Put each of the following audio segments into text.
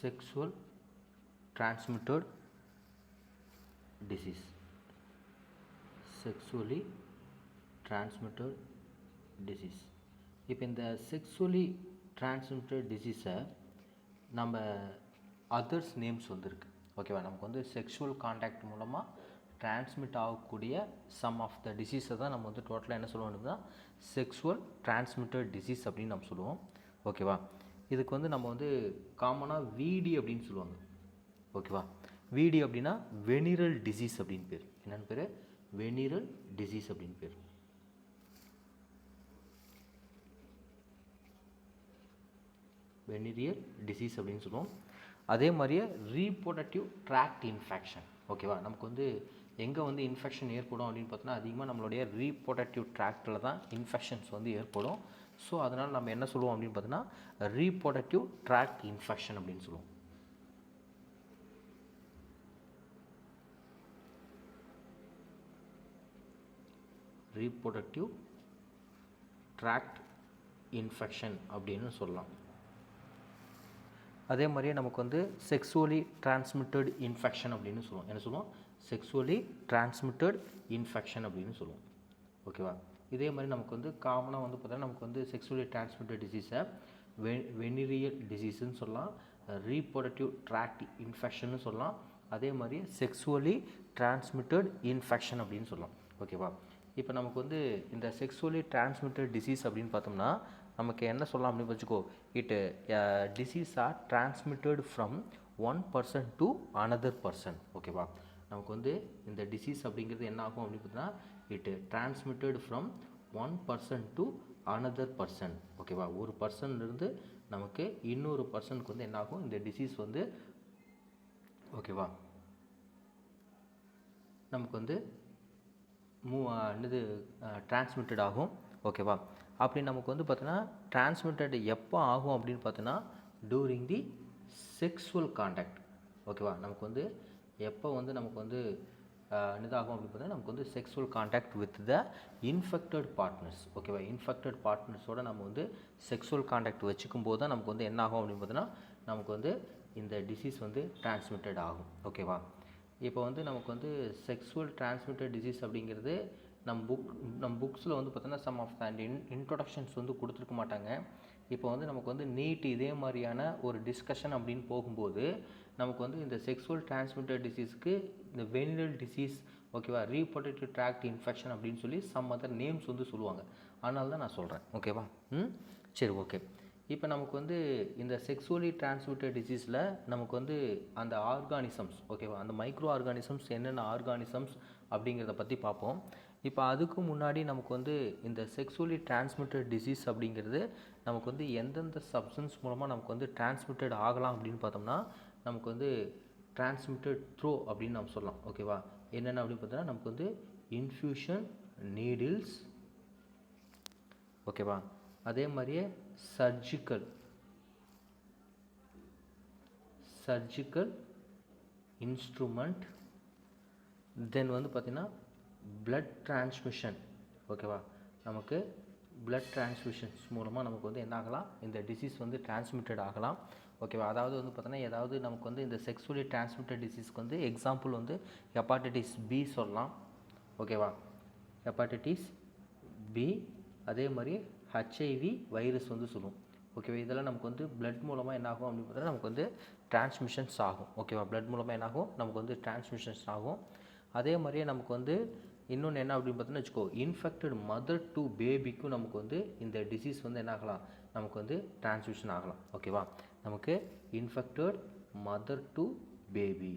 sexual transmitted disease. Sexually transmitted disease. இப்போ இந்த sexually transmitted டிசீஸை நம்ம அதர்ஸ் நேம்ஸ் வந்துருக்கு. ஓகேவா, நமக்கு வந்து செக்ஷுவல் கான்டாக்ட் மூலமாக டிரான்ஸ்மிட் ஆகக்கூடிய சம் ஆஃப் த டிசீஸை தான் நம்ம வந்து டோட்டலாக என்ன சொல்லுவோம்னா செக்ஷுவல் டிரான்ஸ்மிட்டட் டிசீஸ் அப்படின்னு நம்ம சொல்லுவோம். ஓகேவா, இதுக்கு வந்து நம்ம வந்து காமனாக விடி அப்படின்னு சொல்லுவாங்க. ஓகேவா, விடி அப்படின்னா வெனிரல் டிசீஸ் அப்படின்னு பேர். என்னென்னு பேர்? வெனிரல் டிசீஸ் அப்படின்னு பேர். வெனிரியல் டிசீஸ் அப்படின்னு சொல்லுவோம். அதே மாதிரியே ரீப்ரொடக்டிவ் ட்ராக்ட் இன்ஃபெக்ஷன். ஓகேவா, நமக்கு வந்து எங்கே வந்து இன்ஃபெக்ஷன் ஏற்படும் அப்படின்னு பார்த்தோன்னா அதிகமாக நம்மளுடைய ரீப்ரொடக்டிவ் ட்ராக்டில் தான் இன்ஃபெக்ஷன்ஸ் வந்து ஏற்படும். ஸோ அதனால் நம்ம என்ன சொல்லுவோம் அப்படின்னு பார்த்தோன்னா ரீப்ரொடக்டிவ் ட்ராக்ட் இன்ஃபெக்ஷன் அப்படின்னு சொல்லுவோம். ரீப்ரொடக்டிவ் ட்ராக்ட் இன்ஃபெக்ஷன் அப்படின்னு சொல்லலாம். அதே மாதிரியே நமக்கு வந்து செக்ஸுவலி டிரான்ஸ்மிட்டட் இன்ஃபெக்ஷன் அப்படின்னு சொல்லுவோம். என்ன சொல்லுவோம்? செக்ஸுவலி டிரான்ஸ்மிட்டட் இன்ஃபெக்ஷன் அப்படின்னு சொல்லுவோம். ஓகேவா, இதே மாதிரி நமக்கு வந்து காமனாக வந்து பார்த்தீங்கன்னா நமக்கு வந்து செக்ஸுவலி டிரான்ஸ்மிட்டட் டிசீஸை வெனிரியல் டிசீஸ்ன்னு சொல்லலாம், ரீப்ரொடக்டிவ் ட்ராக்ட் இன்ஃபெக்ஷன்னு சொல்லலாம், அதே மாதிரி செக்ஸுவலி டிரான்ஸ்மிட்டட் இன்ஃபெக்ஷன் அப்படின்னு சொல்லலாம். ஓகேவா, இப்போ நமக்கு வந்து இந்த செக்ஸுவலி டிரான்ஸ்மிட்டட் டிசீஸ் அப்படின்னு பார்த்தோம்னா நமக்கு என்ன சொல்லலாம் அப்படின்னு வச்சுக்கோ, it disease are transmitted from one person to another person. ஓகேவா, நமக்கு வந்து இந்த டிசீஸ் அப்படிங்கிறது என்ன ஆகும் அப்படின்னு பார்த்தீங்கன்னா it transmitted from one person to another person. ஓகேவா, ஒரு பர்சன்லேருந்து நமக்கு இன்னொரு பர்சனுக்கு வந்து என்ன ஆகும் இந்த டிசீஸ் வந்து ஓகேவா நமக்கு வந்து டிரான்ஸ்மிட்டட் ஆகும். ஓகேவா, அப்படி நமக்கு வந்து பார்த்தோன்னா டிரான்ஸ்மிட்டட் எப்போ ஆகும் அப்படின்னு பார்த்தோன்னா டூரிங் தி செக்ஸுவல் கான்டாக்ட். ஓகேவா, நமக்கு வந்து எப்போ வந்து நமக்கு வந்து இதாகும் அப்படின்னு பார்த்தா நமக்கு வந்து sexual contact with the infected partners. ஓகேவா, இன்ஃபெக்டட் பார்ட்னர்ஸோடு நம்ம வந்து செக்ஸுவல் கான்டாக்ட் வச்சுக்கும் போது தான் நமக்கு வந்து என்ன ஆகும் அப்படின்னு பார்த்தோன்னா நமக்கு வந்து இந்த டிசீஸ் வந்து டிரான்ஸ்மிட்டட் ஆகும். ஓகேவா, இப்போ வந்து நமக்கு வந்து செக்ஸுவல் டிரான்ஸ்மிட்டட் டிசீஸ் அப்படிங்கிறது நம்ம புக்ஸில் வந்து பார்த்தோன்னா சம் ஆஃப் த இன்ட்ரொடக்ஷன்ஸ் வந்து கொடுத்துருக்க மாட்டாங்க. இப்போ வந்து நமக்கு வந்து நீட் இதே மாதிரியான ஒரு டிஸ்கஷன் அப்படின்னு போகும்போது நமக்கு வந்து இந்த செக்ஸுவல் டிரான்ஸ்மிட்டட் டிசீஸ்க்கு இந்த வெனிரல் டிசீஸ், ஓகேவா, ரீப்ரொடக்டிவ் ட்ராக்ட் இன்ஃபெக்ஷன் அப்படின்னு சொல்லி சம் அதர் நேம்ஸ் வந்து சொல்லுவாங்க. அதனால தான் நான் சொல்கிறேன். ஓகேவா, சரி, ஓகே. இப்போ நமக்கு வந்து இந்த செக்ஸுவலி டிரான்ஸ்மிட்டட் டிசீஸில் நமக்கு வந்து அந்த ஆர்கானிசம்ஸ், ஓகேவா, அந்த மைக்ரோ ஆர்கானிசம்ஸ் என்னென்ன ஆர்கானிசம்ஸ் அப்படிங்கிறத பற்றி பார்ப்போம். இப்போ அதுக்கு முன்னாடி நமக்கு வந்து இந்த செக்ஸுவலி டிரான்ஸ்மிட்டட் டிசீஸ் அப்படிங்கிறது நமக்கு வந்து எந்தெந்த சப்ஸ்டன்ஸ் மூலமாக நமக்கு வந்து டிரான்ஸ்மிட்டட் ஆகலாம் அப்படின்னு பார்த்தோம்னா நமக்கு வந்து டிரான்ஸ்மிட்டட் த்ரோ அப்படின்னு நம்ம சொல்லலாம். ஓகேவா, என்னென்ன அப்படின்னு பார்த்தோன்னா நமக்கு வந்து இன்ஃப்யூஷன் நீடில்ஸ், ஓகேவா, அதே மாதிரியே சர்ஜிக்கல் இன்ஸ்ட்ருமெண்ட், தென் வந்து பார்த்திங்கன்னா blood transmission. ஓகேவா, நமக்கு blood transmissions மூலமாக நமக்கு வந்து என்ன ஆகலாம் இந்த டிசீஸ் வந்து டிரான்ஸ்மிட்டட் ஆகலாம். ஓகேவா, அதாவது வந்து பார்த்தோன்னா ஏதாவது நமக்கு வந்து இந்த செக்ஸுவலி டிரான்ஸ்மிட்டட் டிசீஸ்க்கு வந்து எக்ஸாம்பிள் வந்து ஹெப்பாட்டிட்டிஸ் பி சொல்லலாம். ஓகேவா, ஹெப்பாட்டிட்டிஸ் பி, அதே மாதிரி ஹெச்ஐவி வைரஸ் வந்து சொல்லுவோம். ஓகேவா, இதெல்லாம் நமக்கு வந்து பிளட் மூலமாக என்ன ஆகும் அப்படின்னு பார்த்தா நமக்கு வந்து டிரான்ஸ்மிஷன்ஸ் ஆகும். ஓகேவா, பிளட் மூலமாக என்ன ஆகும் நமக்கு வந்து டிரான்ஸ்மிஷன்ஸ் ஆகும். அதே மாதிரியே நமக்கு வந்து இன்னொன்று என்ன அப்படின்னு பார்த்தோன்னா வச்சுக்கோ, இன்ஃபெக்டட் மதர் டு பேபிக்கும் நமக்கு வந்து இந்த டிசீஸ் வந்து என்ன ஆகலாம் நமக்கு வந்து டிரான்ஸ்மிஷன் ஆகலாம். ஓகேவா, நமக்கு இன்ஃபெக்டட் மதர் டு பேபி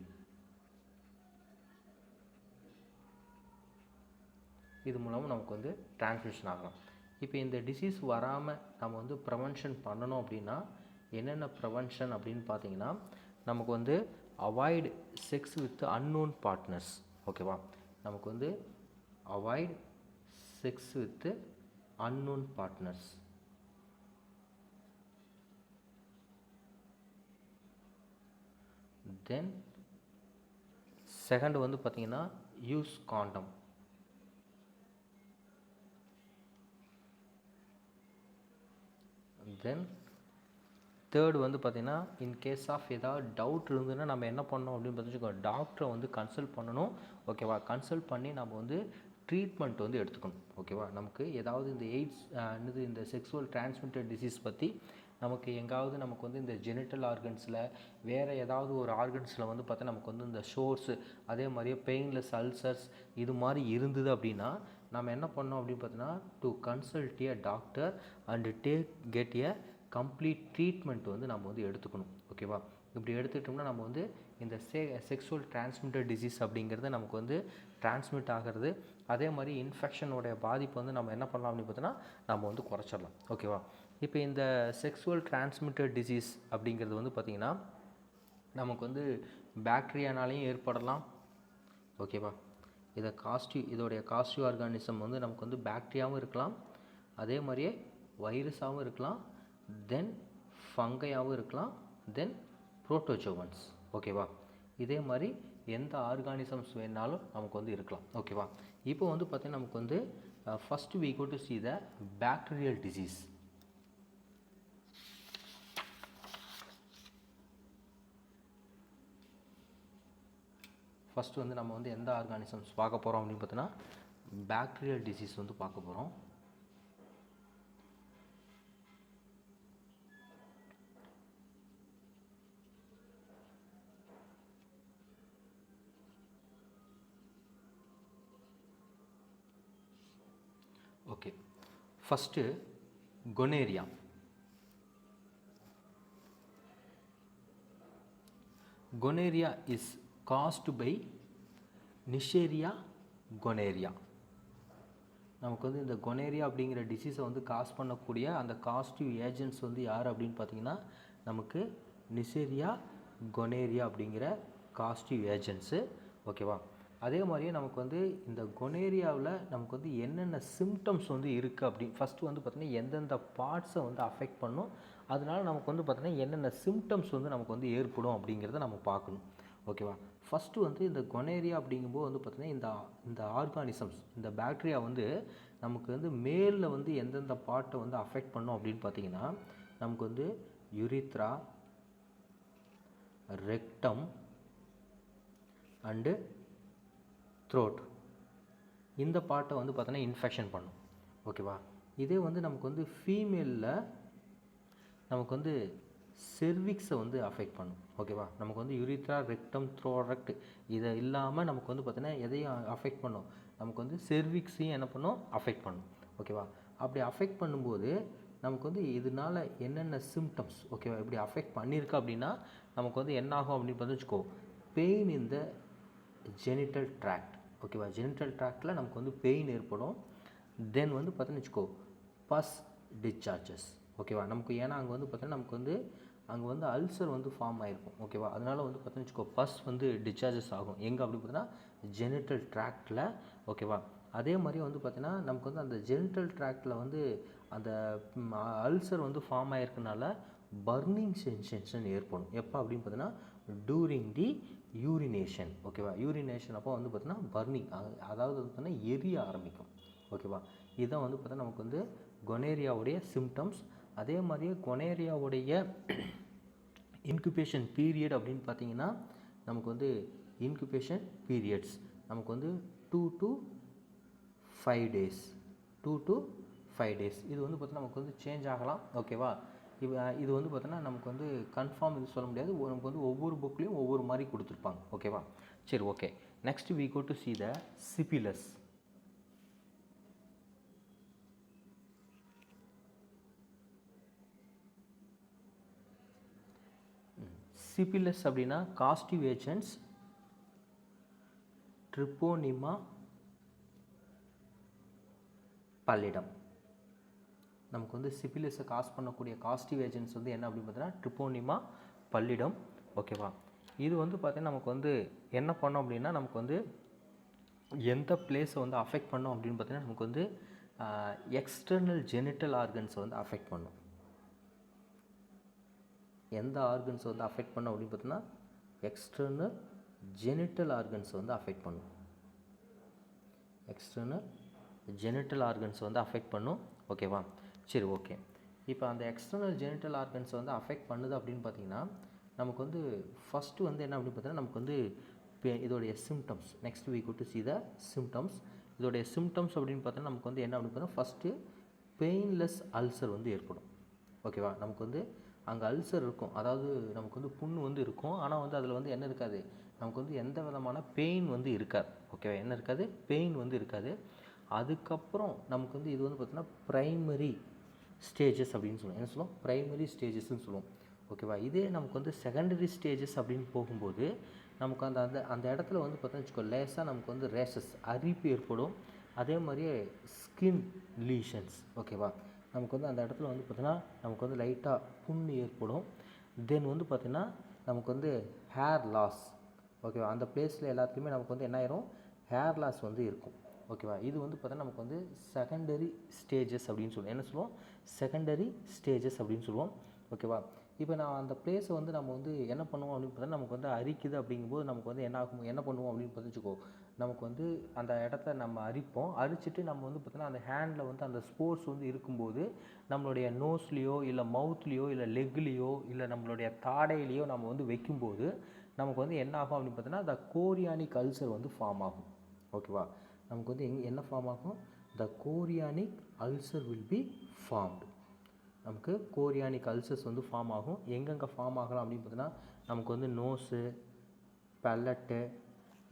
இது மூலமாக நமக்கு வந்து டிரான்ஸ்மிஷன் ஆகலாம். இப்போ இந்த டிசீஸ் வராமல் நம்ம வந்து ப்ரிவென்ஷன் பண்ணணும் அப்படின்னா என்னென்ன ப்ரிவென்ஷன் அப்படின்னு பார்த்தீங்கன்னா நமக்கு வந்து avoid sex with unknown partners. ஓகேவா, நமக்கு வந்து avoid sex with unknown partners. Then second வந்து பார்த்தீங்கன்னா யூஸ் காண்டம். தென் தேர்டு வந்து பார்த்திங்கன்னா இன் கேஸ் ஆஃப் ஏதாவது டவுட் இருந்ததுன்னா நம்ம என்ன பண்ணணும் அப்படின்னு பார்த்துக்கோ, டாக்டரை வந்து கன்சல்ட் பண்ணணும். ஓகேவா? கன்சல்ட் பண்ணி நம்ம வந்து ட்ரீட்மெண்ட் வந்து எடுத்துக்கணும். ஓகேவா? நமக்கு ஏதாவது இந்த எய்ட்ஸ் இந்த செக்ஸுவல் டிரான்ஸ்மிட்டட் டிசீஸ் பற்றி நமக்கு எங்காவது நமக்கு வந்து இந்த ஜெனிட்டல் ஆர்கன்ஸில் வேறு ஏதாவது ஒரு ஆர்கன்ஸில் வந்து பார்த்தா நமக்கு வந்து இந்த ஷோர்ஸு அதே மாதிரியே பெயின்லெஸ் அல்சர்ஸ் இது மாதிரி இருந்தது அப்படின்னா நம்ம என்ன பண்ணோம் அப்படின்னு பார்த்தீங்கன்னா to consult a doctor and get a complete treatment வந்து நம்ம வந்து எடுத்துக்கணும். ஓகேவா? இப்படி எடுத்துக்கிட்டோம்னா நம்ம வந்து இந்த செக்ஸுவல் டிரான்ஸ்மிட்டட் டிசீஸ் அப்படிங்கிறது நமக்கு வந்து டிரான்ஸ்மிட் ஆகிறது, அதே மாதிரி இன்ஃபெக்ஷனோடைய பாதிப்பு வந்து நம்ம என்ன பண்ணலாம் அப்படின்னு பார்த்தோன்னா நம்ம வந்து குறைச்சிடலாம். ஓகேவா? இப்போ இந்த செக்ஸுவல் டிரான்ஸ்மிட்டட் டிசீஸ் அப்படிங்கிறது வந்து பார்த்திங்கன்னா நமக்கு வந்து பாக்டீரியானாலையும் ஏற்படலாம். ஓகேவா? இதோடைய காஸ்டிவ் ஆர்கானிசம் வந்து நமக்கு வந்து பாக்டீரியாவும் இருக்கலாம், அதே மாதிரியே வைரஸாகவும் இருக்கலாம், தென் ஃபங்கையாகவும் இருக்கலாம், தென் புரோட்டோஜோவன்ஸ். ஓகேவா? இதே மாதிரி எந்த ஆர்கானிசம்ஸ் வேணாலும் நமக்கு வந்து இருக்கலாம். ஓகேவா? இப்போ வந்து பார்த்திங்கன்னா நமக்கு வந்து first we go to see the bacterial disease. First வந்து நம்ம வந்து எந்த ஆர்கானிசம்ஸ் பார்க்க போகிறோம் அப்படின்னு பார்த்தோன்னா பாக்டீரியல் டிசீஸ் வந்து பார்க்க போகிறோம். Okay, first gonorrhoea. Gonorrhea is caused by Neisseria gonorrhea. நமக்கு வந்து இந்த கொனேரியா அப்படிங்கிற டிசீஸை வந்து காஸ் பண்ணக்கூடிய அந்த காஸ்டிவ் ஏஜென்ட்ஸ் வந்து யார் அப்படின்னு பார்த்தீங்கன்னா நமக்கு நிசேரியா கொனேரியா அப்படிங்கிற காஸ்டிவ் ஏஜென்ட்ஸு. ஓகேவா? அதே மாதிரியே நமக்கு வந்து இந்த கொனேரியாவில் நமக்கு வந்து என்னென்ன சிம்டம்ஸ் வந்து இருக்குது அப்படின்னு ஃபஸ்ட்டு வந்து பார்த்திங்கன்னா எந்தெந்த பார்ட்ஸை வந்து அஃபெக்ட் பண்ணும், அதனால நமக்கு வந்து பார்த்திங்கன்னா என்னென்ன சிம்டம்ஸ் வந்து நமக்கு வந்து ஏற்படும் அப்படிங்கிறத நம்ம பார்க்கணும். ஓகேவா? ஃபஸ்ட்டு வந்து இந்த கொனேரியா அப்படிங்கும்போது வந்து பார்த்திங்கன்னா இந்த ஆர்கானிசம்ஸ் இந்த பாக்டீரியா வந்து நமக்கு வந்து மேலில் வந்து எந்தெந்த பார்ட்டை வந்து அஃபெக்ட் பண்ணும் அப்படின்னு பார்த்திங்கன்னா நமக்கு வந்து யுரித்ரா, ரெக்டம் அண்டு த்ரோட் இந்த பார்ட்டை வந்து பார்த்தோன்னா இன்ஃபெக்ஷன் பண்ணும். ஓகேவா? இதே வந்து நமக்கு வந்து ஃபீமேலில் நமக்கு வந்து செர்விக்ஸை வந்து அஃபெக்ட் பண்ணும். ஓகேவா? நமக்கு வந்து யுரித்ரா, ரெக்டம், த்ரோரக்ட் இதை இல்லாமல் நமக்கு வந்து பார்த்தீங்கன்னா எதையும் அஃபெக்ட் பண்ணும், நமக்கு வந்து செர்விக்ஸையும் என்ன பண்ணும் அஃபெக்ட் பண்ணும். ஓகேவா? அப்படி அஃபெக்ட் பண்ணும்போது நமக்கு வந்து இதனால் என்னென்ன சிம்டம்ஸ் ஓகேவா இப்படி அஃபெக்ட் பண்ணியிருக்கு அப்படின்னா நமக்கு வந்து என்ன ஆகும் அப்படின்னு பார்த்து வச்சுக்கோ, பெயின் இந்த ஜெனிட்டல் ட்ராக்ட். ஓகேவா? ஜெனிட்டல் ட்ராக்டில் நமக்கு வந்து பெயின் ஏற்படும். தென் வந்து பார்த்தோன்னு வச்சுக்கோ பஸ் டிஸ்சார்ஜஸ். ஓகேவா? நமக்கு ஏன்னா அங்கே வந்து பார்த்தோன்னா நமக்கு வந்து அங்கே வந்து அல்சர் வந்து ஃபார்ம் ஆகிருக்கும். ஓகேவா? அதனால் வந்து பார்த்தோன்னு வச்சுக்கோ பஸ் வந்து டிஸ்சார்ஜஸ் ஆகும். எங்கே அப்படி பார்த்தீங்கன்னா ஜெனிட்டல் ட்ராக்டில். ஓகேவா? அதே மாதிரி வந்து பார்த்திங்கன்னா நமக்கு வந்து அந்த ஜெனிட்டல் ட்ராக்டில் வந்து அந்த அல்சர் வந்து ஃபார்ம் ஆகிருக்கனால பர்னிங் சென்சேஷன் ஏற்படும். எப்போ அப்படின்னு பார்த்தீங்கன்னா டூரிங் தி யூரினேஷன். ஓகேவா? யூரினேஷன் அப்போ வந்து பார்த்திங்கன்னா பர்னிங், அதாவது வந்து பார்த்தீங்கன்னா எரிய ஆரம்பிக்கும். ஓகேவா? இதுதான் வந்து பார்த்தா நமக்கு வந்து கொனேரியாவுடைய சிம்டம்ஸ். அதே மாதிரியே கொனேரியாவுடைய இன்குபேஷன் பீரியட் அப்படின்னு பார்த்தீங்கன்னா நமக்கு வந்து இன்குபேஷன் பீரியட்ஸ் நமக்கு வந்து 2 to 5 days. 2 to 5 days இது வந்து பார்த்தீங்கன்னா நமக்கு வந்து சேஞ்ச் ஆகலாம். ஓகேவா? இது வந்து பார்த்தோன்னா நமக்கு வந்து கன்ஃபார்ம் இது சொல்ல முடியாது. நமக்கு வந்து ஒவ்வொரு புக்லேயும் ஒவ்வொரு மாதிரி கொடுத்துருப்பாங்க. ஓகேவா? சரி, okay. Next we go to see the syphilis. Syphilis அப்படின்னா காஸ்டிவ் ஏஜென்ட்ஸ் ட்ரிப்போனிமா பல்லிடம். நமக்கு வந்து சிபிலிஸை காஸ் பண்ணக்கூடிய காஸ்டிவ் ஏஜென்ட்ஸ் வந்து என்ன அப்படின்னு பார்த்தீங்கன்னா ட்ரிப்போனிமா பல்லிடம். ஓகேவா? இது வந்து பார்த்தீங்கன்னா நமக்கு வந்து என்ன பண்ணோம் அப்படின்னா நமக்கு வந்து எந்த பிளேஸை வந்து அஃபெக்ட் பண்ணோம் அப்படின்னு பார்த்தீங்கன்னா நமக்கு வந்து எக்ஸ்டர்னல் ஜெனிட்டல் ஆர்கன்ஸை வந்து அஃபெக்ட் பண்ணும். எந்த ஆர்கன்ஸை வந்து அஃபெக்ட் பண்ணும் அப்படின்னு பார்த்தீங்கன்னா எக்ஸ்டர்னல் ஜெனிட்டல் ஆர்கன்ஸை வந்து அஃபெக்ட் பண்ணும். எக்ஸ்டர்னல் ஜெனிட்டல் ஆர்கன்ஸை வந்து அஃபெக்ட் பண்ணும். ஓகேவா? சரி, ஓகே. இப்போ அந்த எக்ஸ்டர்னல் ஜெனிட்டல் ஆர்கன்ஸை வந்து அஃபெக்ட் பண்ணுது அப்படின்னு பார்த்தீங்கன்னா நமக்கு வந்து ஃபஸ்ட்டு வந்து என்ன அப்படின்னு பார்த்தீங்கன்னா நமக்கு வந்து இதோடைய symptoms. Next week to see the symptoms. இதோடைய சிம்டம்ஸ் அப்படின்னு பார்த்தோன்னா நமக்கு வந்து என்ன அப்படின்னு பார்த்தா ஃபஸ்ட்டு பெயின்லெஸ் அல்சர் வந்து ஏற்படும். ஓகேவா, நமக்கு வந்து அங்கே அல்சர் இருக்கும், அதாவது நமக்கு வந்து புண்ணு வந்து இருக்கும், ஆனால் வந்து அதில் வந்து என்ன இருக்காது, நமக்கு வந்து எந்த விதமான பெயின் வந்து இருக்காது. ஓகேவா, என்ன இருக்காது, பெயின் வந்து இருக்காது. அதுக்கப்புறம் நமக்கு வந்து இது வந்து பார்த்தீங்கன்னா ப்ரைமரி ஸ்டேஜஸ் அப்படின்னு சொல்லுவோம். என்ன சொல்லுவோம், ப்ரைமரி ஸ்டேஜஸ்ன்னு சொல்லுவோம். ஓகேவா, இதே நமக்கு வந்து செகண்டரி ஸ்டேஜஸ் அப்படின்னு போகும்போது நமக்கு அந்த அந்த அந்த இடத்துல வந்து பார்த்தோன்னு வச்சுக்கோ லேசாக நமக்கு வந்து ரேஷஸ் அரிப்பு ஏற்படும். அதே மாதிரியே ஸ்கின் லீஷன்ஸ். ஓகேவா, நமக்கு வந்து அந்த இடத்துல வந்து பார்த்தீங்கன்னா நமக்கு வந்து லைட்டாக புண்ணு ஏற்படும். தென் வந்து பார்த்திங்கன்னா நமக்கு வந்து ஹேர் லாஸ். ஓகேவா, அந்த பிளேஸில் எல்லாத்துலேயுமே நமக்கு வந்து என்ன ஆயிரும், ஹேர் லாஸ் வந்து இருக்கும். ஓகேவா, இது வந்து பார்த்தா நமக்கு வந்து செகண்டரி ஸ்டேஜஸ் அப்படின்னு சொல்லுவோம். என்ன சொல்லுவோம், செகண்டரி ஸ்டேஜஸ் அப்படின்னு சொல்லுவோம். ஓகேவா, இப்போ நான் அந்த பிளேஸை வந்து நம்ம வந்து என்ன பண்ணுவோம் அப்படின்னு பார்த்தா நமக்கு வந்து அரிக்குது அப்படிங்கும்போது நமக்கு வந்து என்ன பண்ணுவோம் அப்படின்னு பார்த்துச்சுக்கோ, நமக்கு வந்து அந்த இடத்த நம்ம அரிப்போம். அரிச்சிட்டு நம்ம வந்து பார்த்தோன்னா அந்த ஹேண்டில் வந்து அந்த ஸ்போர்ட்ஸ் வந்து இருக்கும்போது நம்மளுடைய நோஸ்லேயோ இல்லை மவுத்லேயோ இல்லை லெக்லேயோ இல்லை நம்மளுடைய தாடையிலையோ நம்ம வந்து வைக்கும்போது நமக்கு வந்து என்ன ஆகும் அப்படின்னு பார்த்தோன்னா அந்த கோரியானிக் அல்சர் வந்து ஃபார்ம் ஆகும். ஓகேவா, நமக்கு வந்து என்ன ஃபார்ம் ஆகும், the chorionic ulcer will be formed. நமக்கு கோரியானிக் அல்சர்ஸ் வந்து ஃபார்ம் ஆகும். எங்கெங்கே ஃபார்ம் ஆகலாம் அப்படின்னு பார்த்தீங்கன்னா நமக்கு வந்து நோஸு, பல்லட்டு,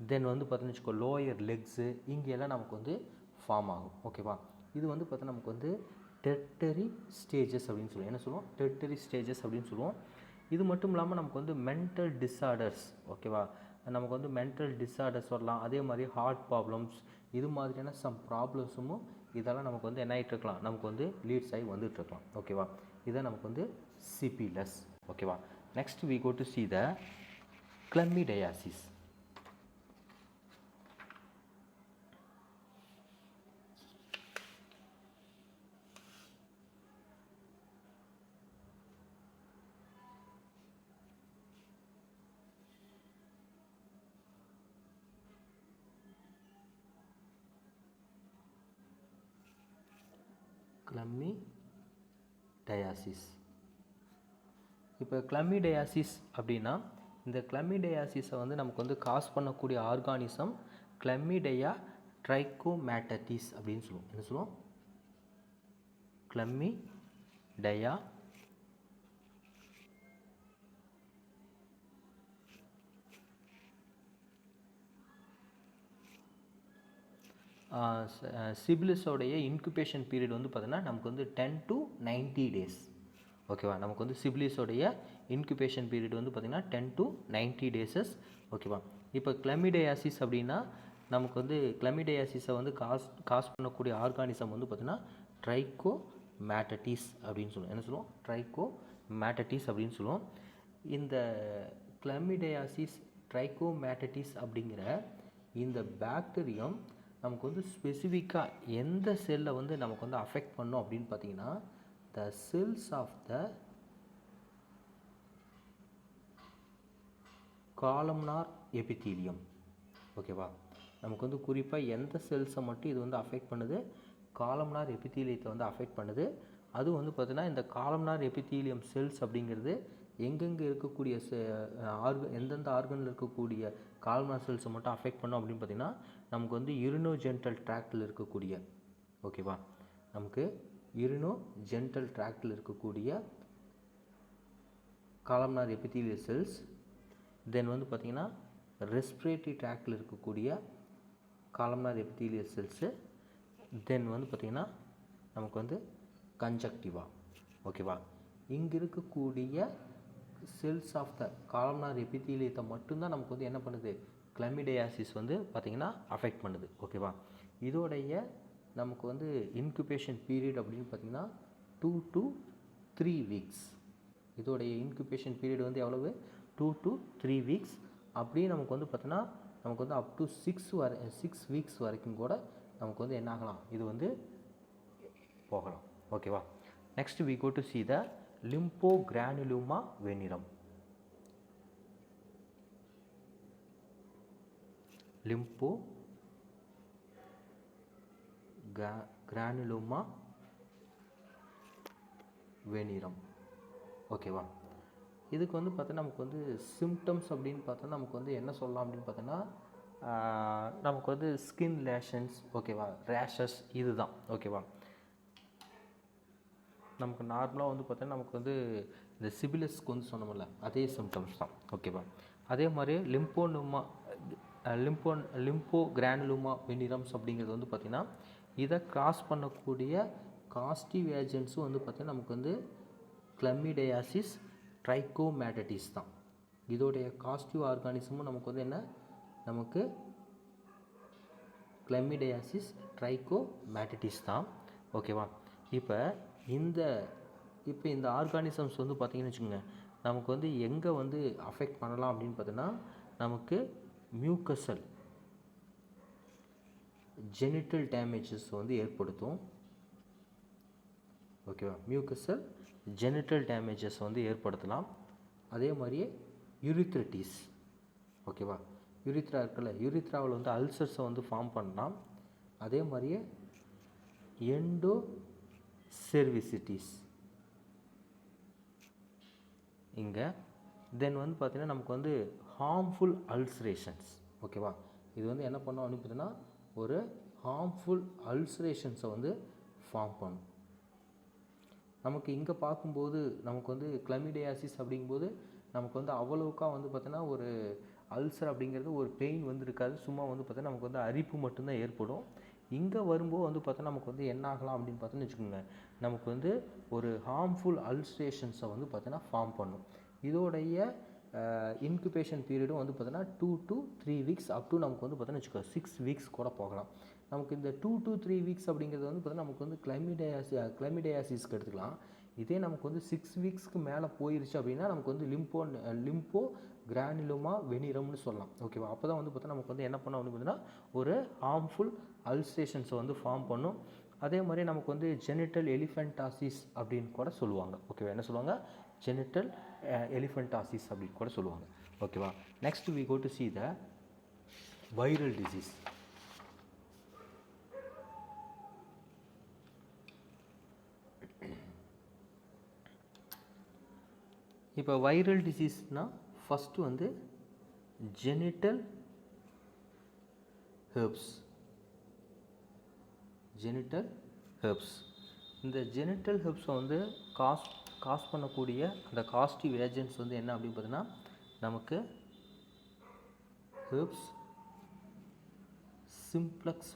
தென் வந்து பார்த்தீங்கன்னு வச்சுக்கோ லோயர் லெக்ஸு, இங்கெல்லாம் நமக்கு வந்து ஃபார்ம் ஆகும். ஓகேவா, இது வந்து பார்த்தா நமக்கு வந்து டெர்டரி ஸ்டேஜஸ் அப்படின்னு சொல்லுவோம். என்ன சொல்லுவோம், டெர்டரி ஸ்டேஜஸ் அப்படின்னு சொல்லுவோம். இது மட்டும் இல்லாமல் நமக்கு வந்து மென்டல் டிஸார்டர்ஸ். ஓகேவா, நமக்கு வந்து மென்டல் டிஸார்டர்ஸ் வரலாம். அதே மாதிரி ஹார்ட் ப்ராப்ளம்ஸ், இது மாதிரியான சம் ப்ராப்ளம்ஸும் இதெல்லாம் நமக்கு வந்து என்ன ஆகிட்டு இருக்கலாம், நமக்கு வந்து லீட்ஸ் ஆகி வந்துட்டுருக்கலாம். ஓகேவா, இதை நமக்கு வந்து சிபிலஸ். ஓகேவா, next we go to see the chlamydiasis. Chlamydiasis. இப்போ கிளமிடையாசிஸ் அப்படின்னா இந்த கிளமிடையாசிஸை வந்து நமக்கு வந்து காஸ் பண்ணக்கூடிய ஆர்கானிசம் கிளமிடையா ட்ரைகோமேட்டடிஸ் அப்படின்னு சொல்லுவோம். என்ன சொல்லுவோம், கிளமிடையா சிபிலிஸோடைய இன்குபேஷன் பீரியட் வந்து பார்த்தீங்கன்னா நமக்கு வந்து 10 to 90 days. ஓகேவா, நமக்கு வந்து சிபிலிஸோடைய இன்குபேஷன் பீரியட் வந்து பார்த்திங்கன்னா 10 to 90 days. ஓகேவா, இப்போ கிளமிடையாசிஸ் அப்படின்னா நமக்கு வந்து கிளமிடையாசிஸை வந்து காஸ் பண்ணக்கூடிய ஆர்கானிசம் வந்து பார்த்திங்கன்னா ட்ரைகோமேட்டடிஸ் அப்படின்னு சொல்லுவோம். என்ன சொல்லுவோம், ட்ரைகோமேட்டடிஸ் அப்படின்னு சொல்லுவோம். இந்த கிளமிடையாசிஸ் ட்ரைகோமேட்டடிஸ் அப்படிங்கிற இந்த பாக்டீரியம் நமக்கு வந்து ஸ்பெசிஃபிக்காக எந்த செல்லை வந்து நமக்கு வந்து அஃபெக்ட் பண்ணும் அப்படின்னு பார்த்தீங்கன்னா the cells of the columnar epithelium. ஓகேவா, நமக்கு வந்து குறிப்பாக எந்த செல்ஸை மட்டும் இது வந்து அஃபெக்ட் பண்ணுது, காலம்னார் எபித்தீலியத்தை வந்து அஃபெக்ட் பண்ணுது. அது வந்து பார்த்திங்கன்னா இந்த காலம்னார் எபித்தீலியம் செல்ஸ் அப்படிங்கிறது எங்கெங்கே இருக்கக்கூடிய எந்தெந்த ஆர்கனில் இருக்கக்கூடிய காலம்னார் செல்ஸை மட்டும் அஃபெக்ட் பண்ணும் அப்படின்னு பார்த்திங்கன்னா நமக்கு வந்து யூரினோஜென்டல் ட்ராக்டில் இருக்கக்கூடிய, ஓகேவா, நமக்கு யூரினோஜென்டல் ட்ராக்டில் இருக்கக்கூடிய காலம்னார் எபித்தீலியல் செல்ஸ். தென் வந்து பார்த்திங்கன்னா ரெஸ்பிரேட்டரி ட்ராக்டில் இருக்கக்கூடிய காலம்னார் எபித்தீலியல் செல்ஸு. தென் வந்து பார்த்திங்கன்னா நமக்கு வந்து கன்ஜக்டிவா. ஓகேவா, இங்கே இருக்கக்கூடிய செல்ஸ் ஆஃப் த காலம்னார் எபித்தீலியத்தை மட்டும்தான் நமக்கு வந்து என்ன பண்ணுது, கிளமிடையாசிஸ் வந்து பார்த்திங்கன்னா அஃபெக்ட் பண்ணுது. ஓகேவா, இதோடைய நமக்கு வந்து இன்குபேஷன் பீரியட் அப்படின்னு பார்த்திங்கன்னா 2 to 3 weeks. இதோடைய இன்குபேஷன் பீரியட் வந்து எவ்வளவு, 2 to 3 weeks. அப்படியே நமக்கு வந்து பார்த்தோன்னா நமக்கு வந்து அப் டு 6 weeks வரைக்கும் கூட நமக்கு வந்து என்ன ஆகலாம், இது வந்து போகலாம். ஓகேவா, next we go to see the lymphogranuloma venereum. Lymphogranuloma venereum. ஓகேவா? இதுக்கு வந்து பார்த்தா நமக்கு வந்து சிம்டம்ஸ் அப்படின்னு பார்த்தோன்னா நமக்கு வந்து என்ன சொல்லலாம் அப்படின்னு பார்த்தோன்னா நமக்கு வந்து ஸ்கின் லேஷன்ஸ், ஓகேவா, ரேஷஸ், இதுதான். ஓகேவா? நமக்கு நார்மலாக வந்து பார்த்தோன்னா நமக்கு வந்து இந்த சிபிலிஸ்க்கு வந்து சொன்னோம்ல அதே சிம்டம்ஸ் தான். ஓகேவா? அதே மாதிரி லிம்போ கிரானுலுமா வெனிரம்ஸ் அப்படிங்கிறது வந்து பார்த்திங்கன்னா இதை கிராஸ் பண்ணக்கூடிய காஸ்டிவ் ஏஜென்ட்ஸும் வந்து பார்த்திங்கன்னா நமக்கு வந்து கிளமிடையாசிஸ் ட்ரைகோமேட்டடிஸ் தான். இதோடைய காஸ்டிவ் ஆர்கானிசமும் நமக்கு வந்து என்ன, நமக்கு கிளமிடையாசிஸ் ட்ரைகோமேட்டடிஸ் தான். ஓகேவா? இப்போ இந்த ஆர்கானிசம்ஸ் வந்து பார்த்திங்கன்னு வச்சுக்கோங்க, நமக்கு வந்து எங்கே வந்து அஃபெக்ட் பண்ணலாம் அப்படின்னு பார்த்தோன்னா நமக்கு மியூக்கசல் ஜெனிட்டல் டேமேஜஸ் வந்து ஏற்படுத்தும். ஓகேவா? மியூக்கசல் ஜெனிட்டல் டேமேஜஸ் வந்து ஏற்படுத்தலாம். அதே மாதிரியே யூரித்ரட்டிஸ், ஓகேவா, யூரித்ரா இருக்குல்ல, யூரித்ராவில் வந்து அல்சர்ஸை வந்து ஃபார்ம் பண்ணலாம். அதே மாதிரியே எண்டோ செர்விசிட்டிஸ் இங்கே. தென் வந்து பார்த்திங்கன்னா நமக்கு வந்து ஹார்ம்ஃபுல் அல்சரேஷன்ஸ். ஓகேவா? இது வந்து என்ன பண்ணோம் அப்படின்னு பார்த்தீங்கன்னா ஒரு ஹார்ம்ஃபுல் அல்சரேஷன்ஸை வந்து ஃபார்ம் பண்ணும். நமக்கு இங்கே பார்க்கும்போது நமக்கு வந்து கிளமிடையாசிஸ் அப்படிங்கும்போது நமக்கு வந்து அவ்வளவுக்கா வந்து பார்த்தோன்னா ஒரு அல்சர் அப்படிங்கிறது ஒரு பெயின் வந்து இருக்காது. சும்மா வந்து பார்த்தோன்னா நமக்கு வந்து அரிப்பு மட்டும்தான் ஏற்படும். இங்கே வரும்போது வந்து பார்த்தோன்னா நமக்கு வந்து என்ன ஆகலாம் அப்படின்னு பார்த்தோன்னு வச்சுக்கோங்க, நமக்கு வந்து ஒரு ஹார்ம்ஃபுல் அல்சரேஷன்ஸை வந்து பார்த்தோன்னா ஃபார்ம் பண்ணும். இதோடைய இன்குபேஷன் பீரியடும் வந்து பார்த்தோன்னா 2 to 3 weeks அப் டு நமக்கு வந்து பார்த்தோன்னா வச்சுக்கோ 6 weeks கூட போகலாம். நமக்கு இந்த 2 to 3 weeks அப்படிங்கிறது வந்து பார்த்தோன்னா நமக்கு வந்து கிளமிடையாசிஸ்க்கு எடுத்துக்கலாம். இதே நமக்கு வந்து 6 weeksக்கு மேலே போயிருச்சு அப்படின்னா நமக்கு வந்து லிம்போ கிரானுலுமா வெனிரம்னு சொல்லலாம். ஓகேவா? அப்போ தான் வந்து பார்த்தா நமக்கு வந்து என்ன பண்ணோம் அப்படின்னு பார்த்தீங்கன்னா ஒரு ஹார்ம்ஃபுல் அல்சரேஷன்ஸை வந்து ஃபார்ம் பண்ணும். அதே மாதிரி நமக்கு வந்து ஜெனிட்டல் எலிஃபென்டாசிஸ் அப்படின்னு கூட சொல்லுவாங்க. ஓகேவா? என்ன சொல்லுவாங்க? ஜெனிட்டல் எலிஃபென்டாசிஸ் அப்படின்னு கூட சொல்லுவாங்க. ஓகேவா? Next we go to see the viral disease. இப்போ வைரல் டிசீஸ்னால் ஃபஸ்ட்டு வந்து ஜெனிட்டல் ஹெர்ப்ஸ். இந்த ஜெனிட்டல் ஹெர்ப்ஸை வந்து காஸ் பண்ணக்கூடிய அந்த காஸ்டிவ் ஏஜென்ட்ஸ் வந்து என்ன அப்படின்னு பார்த்தீங்கன்னா நமக்கு ஹெர்ப்ஸ் சிம்ப்ளக்ஸ்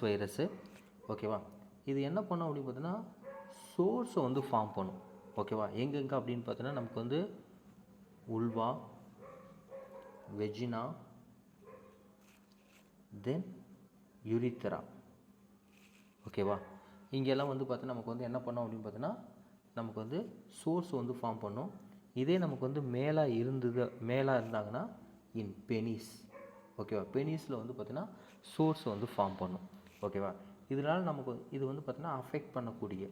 வைரஸு. ஓகேவா? இது என்ன பண்ணும் அப்படின்னு பார்த்தீங்கன்னா சோர்ஸை வந்து ஃபார்ம் பண்ணும். ஓகேவா? எங்கெங்கே அப்படின்னு பார்த்தோன்னா நமக்கு வந்து உல்வா, வெஜினா, தென் யூரித்ரா. ஓகேவா? இங்கெல்லாம் வந்து பார்த்தோன்னா நமக்கு வந்து என்ன பண்ணோம் அப்படின்னு பார்த்தோன்னா நமக்கு வந்து சோர்ஸ் வந்து ஃபார்ம் பண்ணும். இதே நமக்கு வந்து மேலாக இருந்தாங்கன்னா இன் பெனிஸ். ஓகேவா? பெனிஸில் வந்து பார்த்தோன்னா சோர்ஸ் வந்து ஃபார்ம் பண்ணும். ஓகேவா? இதனால் நமக்கு இது வந்து பார்த்தோன்னா அஃபெக்ட் பண்ணக்கூடிய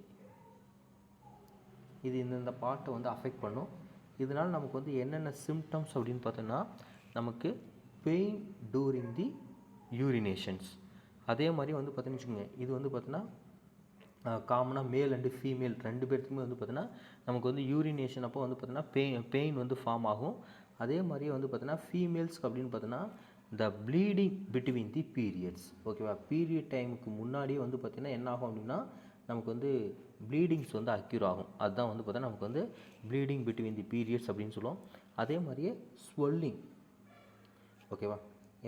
இது இந்த பார்ட்டை வந்து அஃபெக்ட் பண்ணும். இதனால் நமக்கு வந்து என்னென்ன சிம்டம்ஸ் அப்படின்னு பார்த்தோன்னா நமக்கு பெயின் டூரிங் தி யூரினேஷன்ஸ். அதே மாதிரி வந்து பார்த்தோன்னு வச்சுக்கோங்க, இது வந்து பார்த்தோன்னா காமனாக மேல் அண்டு ஃபீமேல் 2 பேர்த்துக்குமே வந்து பார்த்தோன்னா நமக்கு வந்து யூரினேஷன் அப்போ வந்து பார்த்தோன்னா பெயின் வந்து ஃபார்ம் ஆகும். அதே மாதிரியே வந்து பார்த்தோன்னா ஃபீமேல்ஸ்க்கு அப்படின்னு பார்த்தோன்னா the bleeding between the periods. ஓகேவா? பீரியட் டைமுக்கு முன்னாடியே வந்து பார்த்திங்கன்னா என்ன ஆகும் அப்படின்னா நமக்கு வந்து ப்ளீடிங்ஸ் வந்து அக்யூர் ஆகும். அதுதான் வந்து பார்த்தா நமக்கு வந்து ப்ளீடிங் பிட்வீன் தி பீரியட்ஸ் அப்படின்னு சொல்லுவோம். அதே மாதிரியே ஸ்வெல்லிங். ஓகேவா?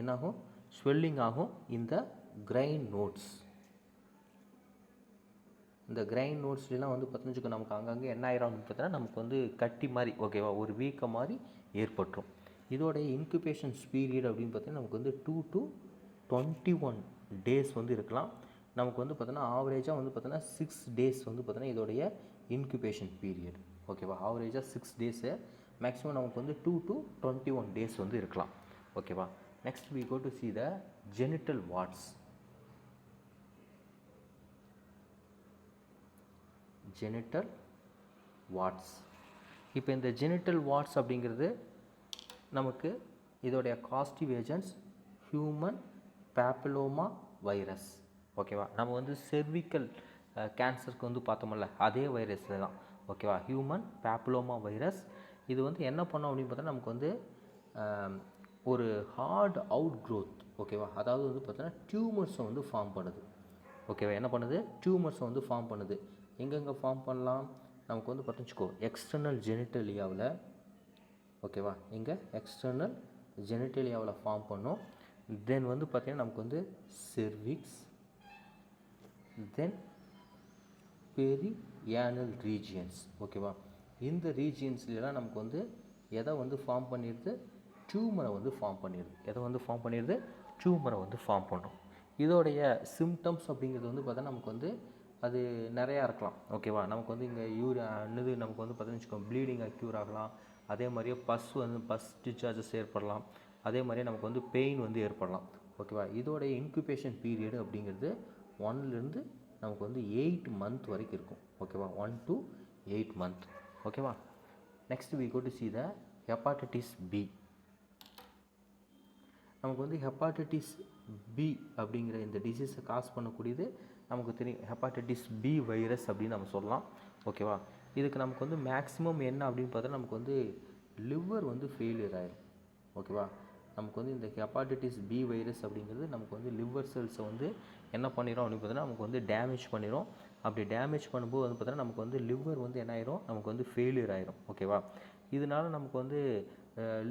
என்னாகும்? ஸ்வெல்லிங் ஆகும் இந்த கிரைன் நோட்ஸ். இந்த கிரைன் நோட்ஸ்லாம் வந்து பார்த்தோன்னு வச்சுக்கோ நமக்கு அங்கங்கே என்ன ஆயிரும் அப்படின்னு பார்த்தோன்னா நமக்கு வந்து கட்டி மாதிரி, ஓகேவா, ஒரு வீக்கம் மாதிரி ஏற்பட்டுரும். இதோடைய இன்குபேஷன்ஸ் பீரியட் அப்படின்னு பார்த்தீங்கன்னா நமக்கு வந்து 2 to 21 days வந்து இருக்கலாம். நமக்கு வந்து பார்த்தோன்னா ஆவரேஜாக வந்து பார்த்தோன்னா 6 days வந்து பார்த்தோன்னா இதோடைய இன்குபேஷன் பீரியட். ஓகேவா? ஆவரேஜாக 6 days, மேக்ஸிமம் நமக்கு வந்து 2 to 21 days வந்து இருக்கலாம். ஓகேவா? Next we go to see the genital warts. Genital warts. இப்போ இந்த ஜெனிட்டல் வாட்ஸ் அப்படிங்கிறது நமக்கு இதோடைய causative agents human papilloma virus. ஓகேவா. நம்ம வந்து செர்விக்கல் கேன்சருக்கு வந்து பார்த்தோம்ல அதே வைரஸ் தான். ஓகேவா. Human papilloma virus. இது வந்து என்ன பண்ணோம் அப்படின்னு பார்த்தா நமக்கு வந்து ஒரு ஹார்ட் அவுட் க்ரோத். ஓகேவா. அதாவது வந்து பார்த்தோன்னா டியூமர்ஸை வந்து ஃபார்ம் பண்ணுது. ஓகேவா. என்ன பண்ணுது? டியூமர்ஸை வந்து ஃபார்ம் பண்ணுது. எங்கெங்கே ஃபார்ம் பண்ணலாம்? நமக்கு வந்து பார்த்துச்சுக்கோ எக்ஸ்டர்னல் ஜெனிட்டலியாவில். ஓகேவா. இங்கே எக்ஸ்டர்னல் ஜெனிட்டலியாவில் ஃபார்ம் பண்ணும். தென் வந்து பார்த்திங்கன்னா நமக்கு வந்து செர்விக்ஸ், தென் பெரியானல் ரீஜியன்ஸ். ஓகேவா. இந்த ரீஜியன்ஸ்லாம் நமக்கு வந்து எதை வந்து ஃபார்ம் பண்ணிடுது? டியூமரை வந்து ஃபார்ம் பண்ணிடுது. எதை வந்து ஃபார்ம் பண்ணிடுது? டியூமரை வந்து ஃபார்ம் பண்ணும். இதோடைய சிம்டம்ஸ் அப்படிங்கிறது வந்து பார்த்தா நமக்கு வந்து அது நிறையா இருக்கலாம். ஓகேவா. நமக்கு வந்து இங்கே என்னது நமக்கு வந்து பார்த்தீங்கன்னு வச்சுக்கோங்க ப்ளீடிங் அக்யூர் ஆகலாம். அதே மாதிரியே பஸ் டிஸ்சார்ஜஸ் ஏற்படலாம். அதே மாதிரியே நமக்கு வந்து பெயின் வந்து ஏற்படலாம். ஓகேவா. இதோடைய இன்குபேஷன் பீரியடு அப்படிங்கிறது 1லேருந்து நமக்கு வந்து 8 மந்த் வரைக்கும் இருக்கும். ஓகேவா. 1 to 8 மந்த். ஓகேவா. Next we go to see the hepatitis B. நமக்கு வந்து ஹெப்பாட்டிட்டிஸ் பி அப்படிங்கிற இந்த டிசீஸை காஸ் பண்ணக்கூடியது நமக்கு தெரியும். ஹெப்பாட்டிட்டிஸ் பி வைரஸ் அப்படின்னு நம்ம சொல்லலாம். ஓகேவா. இதுக்கு நமக்கு வந்து மேக்ஸிமம் என்ன அப்படின்னு பார்த்தா நமக்கு வந்து லிவர் வந்து ஃபெயிலியர் ஆயிடும். ஓகேவா. நமக்கு வந்து இந்த ஹெப்பாட்டிட்டிஸ் பி வைரஸ் அப்படிங்கிறது நமக்கு வந்து லிவர் செல்ஸை வந்து என்ன பண்ணிடும் அப்படின்னு பார்த்தோன்னா நமக்கு வந்து டேமேஜ் பண்ணிடும். அப்படி டேமேஜ் பண்ணும்போது வந்து பார்த்தோன்னா நமக்கு வந்து லிவர் வந்து என்ன ஆயிரும்? நமக்கு வந்து ஃபெயிலியர் ஆயிரும். ஓகேவா. இதனால நமக்கு வந்து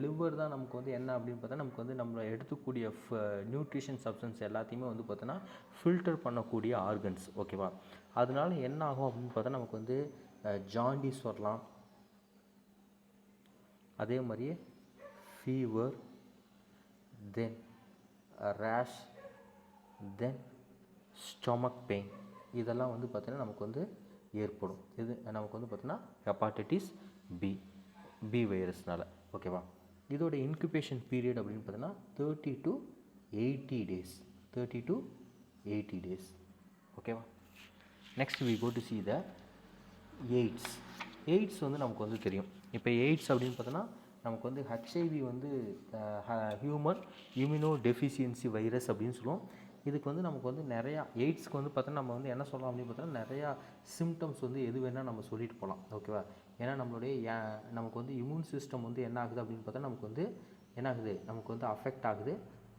லிவர் தான் நமக்கு வந்து என்ன அப்படின்னு பார்த்தா நமக்கு வந்து நம்ம எடுத்துக்கூடிய நியூட்ரிஷன் சப்ஸ்டன்ஸ் எல்லாத்தையுமே வந்து பார்த்தோன்னா ஃபில்டர் பண்ணக்கூடிய ஆர்கன்ஸ். ஓகேவா. அதனால என்ன ஆகும் அப்படின்னு பார்த்தா நமக்கு வந்து ஜாண்டிஸ் வரலாம். அதே மாதிரியே ஃபீவர், தென் ரேஷ், தென் ஸ்டொமக் பெயின், இதெல்லாம் வந்து பார்த்தீங்கன்னா நமக்கு வந்து ஏற்படும். இது நமக்கு வந்து பார்த்தீங்கன்னா ஹெப்பாட்டிட்டிஸ் பி வைரஸ்னால். ஓகேவா. இதோட இன்குபேஷன் பீரியட் அப்படின்னு பார்த்தீங்கன்னா 30 to 80 டேஸ். 30 to 80 days. ஓகேவா. Next we go to see the AIDS வந்து நமக்கு வந்து தெரியும். இப்போ எய்ட்ஸ் அப்படின்னு பார்த்தோன்னா நமக்கு வந்து ஹெச்ஐவி வந்து ஹியூமன் இம்யூனோ டெஃபிஷியன்சி வைரஸ் அப்படின்னு சொல்லுவோம். இதுக்கு வந்து நமக்கு வந்து நிறையா எய்ட்ஸ்க்கு வந்து பார்த்தோன்னா நம்ம வந்து என்ன சொல்லலாம் அப்படின்னு பார்த்தோன்னா நிறையா சிம்டம்ஸ் வந்து எது வேணால் நம்ம சொல்லிட்டு போகலாம். ஓகேவா. ஏன்னா நம்மளுடைய நமக்கு வந்து இம்யூன் சிஸ்டம் வந்து என்ன ஆகுது அப்படின்னு பார்த்தா நமக்கு வந்து என்ன ஆகுது? நமக்கு வந்து அஃபெக்ட் ஆகுது.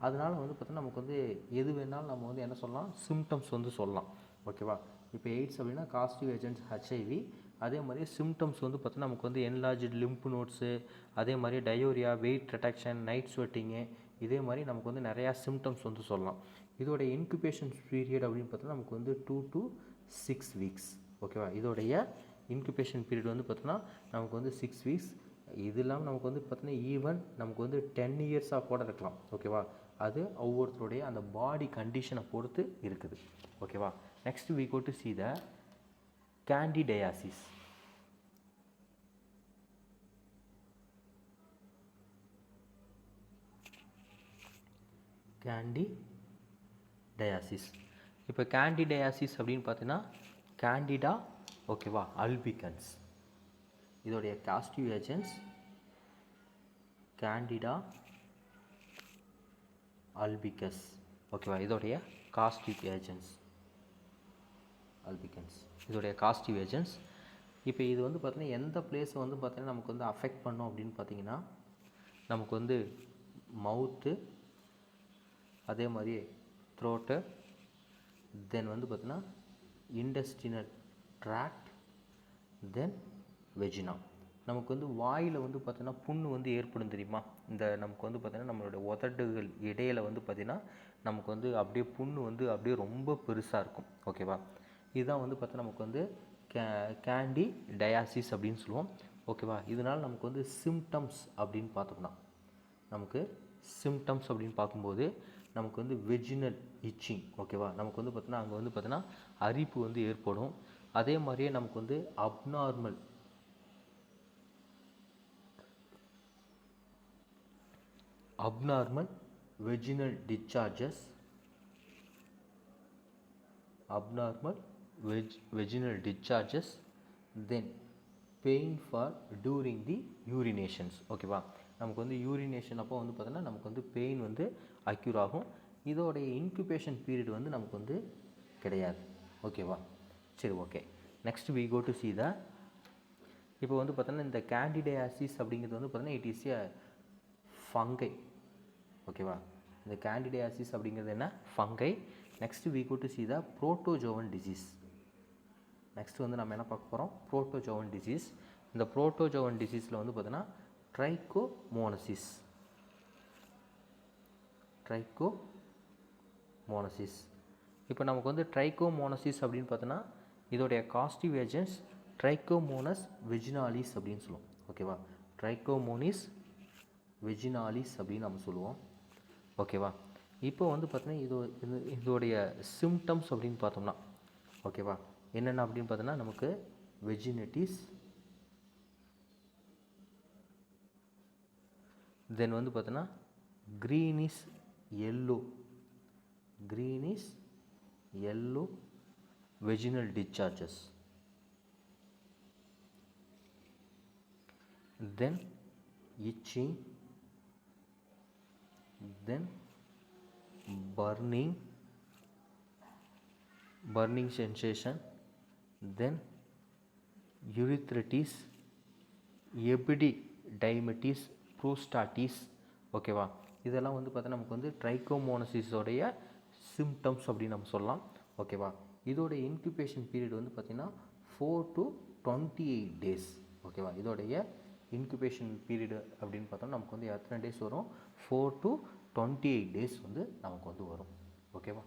அதனால வந்து பார்த்தோன்னா நமக்கு வந்து எது வேணாலும் நம்ம வந்து என்ன சொல்லலாம்? சிம்டம்ஸ் வந்து சொல்லலாம். ஓகேவா. இப்போ எய்ட்ஸ் அப்படின்னா காஸ்டிவ் ஏஜென்ட்ஸ் ஹெச்ஐவி. அதே மாதிரி சிம்டம்ஸ் வந்து பார்த்தோன்னா நமக்கு வந்து என்லார்ஜ் லிம்ப் நோட்ஸு, அதே மாதிரி டயோரியா, வெயிட் ரிடக்ஷன், நைட் ஸ்வெட்டிங்கு, இதே மாதிரி நமக்கு வந்து நிறையா சிம்டம்ஸ் வந்து சொல்லலாம். இதோடைய இன்குபேஷன் பீரியட் அப்படின்னு பார்த்தோன்னா நமக்கு வந்து 2 to 6 வீக்ஸ். ஓகேவா. இதோடைய இன்குபேஷன் பீரியட் வந்து பார்த்தோன்னா நமக்கு வந்து 6 வீக்ஸ். இது இல்லாமல் நமக்கு வந்து பார்த்தோன்னா ஈவன் நமக்கு வந்து 10 இயர்ஸாக கூட இருக்கலாம். ஓகேவா. அது ஒவ்வொருத்தருடைய அந்த பாடி கண்டிஷனை பொறுத்து இருக்குது. ஓகேவா. Next we go to see the candidiasis. இப்போ கேண்டிடயாசிஸ் அப்படின்னு பார்த்தீங்கன்னா கேண்டிடா, ஓகேவா, அல்பிகன்ஸ். இதோடைய காஸ்டிவ் ஏஜென்ட்ஸ் கேண்டிடா அல்பிகஸ். ஓகேவா. இதோடைய காஸ்டிவ் ஏஜென்ட்ஸ் அல்பிகன்ஸ். இதோடைய காஸ்டிவ் ஏஜென்ட்ஸ். இப்போ இது வந்து பார்த்திங்கன்னா எந்த பிளேஸை வந்து பார்த்திங்கன்னா நமக்கு வந்து அஃபெக்ட் பண்ணோம் அப்படின்னு பார்த்தீங்கன்னா நமக்கு வந்து மவுத்து, அதே மாதிரி த்ரோட்டு, தென் வந்து பார்த்திங்கன்னா இண்டஸ்டினல் ட்ராக்ட், தென் வெஜினா. நமக்கு வந்து வாயில் வந்து பார்த்திங்கன்னா புண்ணு வந்து ஏற்படும் தெரியுமா? இந்த நமக்கு வந்து பார்த்திங்கன்னா நம்மளுடைய உதடுகள் இடையில் வந்து பார்த்திங்கன்னா நமக்கு வந்து அப்படியே புண்ணு வந்து அப்படியே ரொம்ப பெருசாக இருக்கும். ஓகேவா. இதுதான் வந்து பார்த்தா நமக்கு வந்து கேண்டிடயாசிஸ் அப்படின்னு சொல்லுவோம். ஓகேவா. இதனால் நமக்கு வந்து சிம்டம்ஸ் அப்படின்னு பார்த்தோம்னா நமக்கு சிம்டம்ஸ் அப்படின்னு பார்க்கும்போது நமக்கு வந்து வெஜினல் இச்சிங். ஓகேவா. நமக்கு வந்து பார்த்தோன்னா அங்கே வந்து பார்த்தோன்னா அரிப்பு வந்து ஏற்படும். அதே மாதிரியே நமக்கு வந்து abnormal vaginal discharges, then pain for during the urinations. ஓகேவா. நமக்கு வந்து யூரினேஷன் அப்போ வந்து பார்த்தோன்னா நமக்கு வந்து பெயின் வந்து அக்யூர் ஆகும். இதோடைய இன்குபேஷன் பீரியட் வந்து நமக்கு வந்து கிடையாது. ஓகேவா? சரி, okay. Next we go to see the, இப்போ வந்து பார்த்தோன்னா இந்த கேண்டிடியாசிஸ் அப்படிங்கிறது வந்து பார்த்தீங்கன்னா இட் இஸ் எ ஃபங்கை. ஓகேவா? இந்த கேண்டிடியாசிஸ் அப்படிங்கிறது என்ன? Fungi. Next we go to see the protozoan disease. நெக்ஸ்ட் வந்து நம்ம என்ன பார்க்க போகிறோம்? Protozoan disease. இந்த புரோட்டோஜோவன் டிசீஸில் வந்து பார்த்தீங்கன்னா ட்ரைகோமோனசிஸ். இப்போ நமக்கு வந்து ட்ரைகோமோனசிஸ் அப்படின்னு பார்த்தோன்னா இதோடைய காஸ்டிவ் ஏஜென்ட்ஸ் ட்ரைகோமோனஸ் வெஜினாலிஸ் அப்படின்னு சொல்லுவோம். ஓகேவா? ட்ரைகோமோனிஸ் வெஜினாலிஸ் அப்படின்னு நம்ம சொல்லுவோம். ஓகேவா? இப்போ வந்து பார்த்தீங்கன்னா இதோடைய சிம்டம்ஸ் அப்படின்னு பார்த்தோம்னா, ஓகேவா, என்னென்ன அப்படின்னு பார்த்தோன்னா நமக்கு வெஜினிட்டிஸ், தென் வந்து பார்த்தோன்னா greenish yellow vaginal discharges, then itching, then burning sensation, then urethritis, epididymitis, prostatis. ஓகேவா? இதெல்லாம் வந்து பார்த்தா நமக்கு வந்து ட்ரைகோமோனசிஸோடைய சிம்டம்ஸ் அப்படின்னு நம்ம சொல்லலாம். ஓகேவா? இதோடைய இன்குபேஷன் பீரியட் வந்து பார்த்திங்கன்னா 4 to 28 days. ஓகேவா? இதோடைய இன்குபேஷன் பீரியடு அப்படின்னு பார்த்தோம்னா நமக்கு வந்து எத்தனை டேஸ் வரும்? 4 to 28 days வந்து நமக்கு வந்து வரும். ஓகேவா?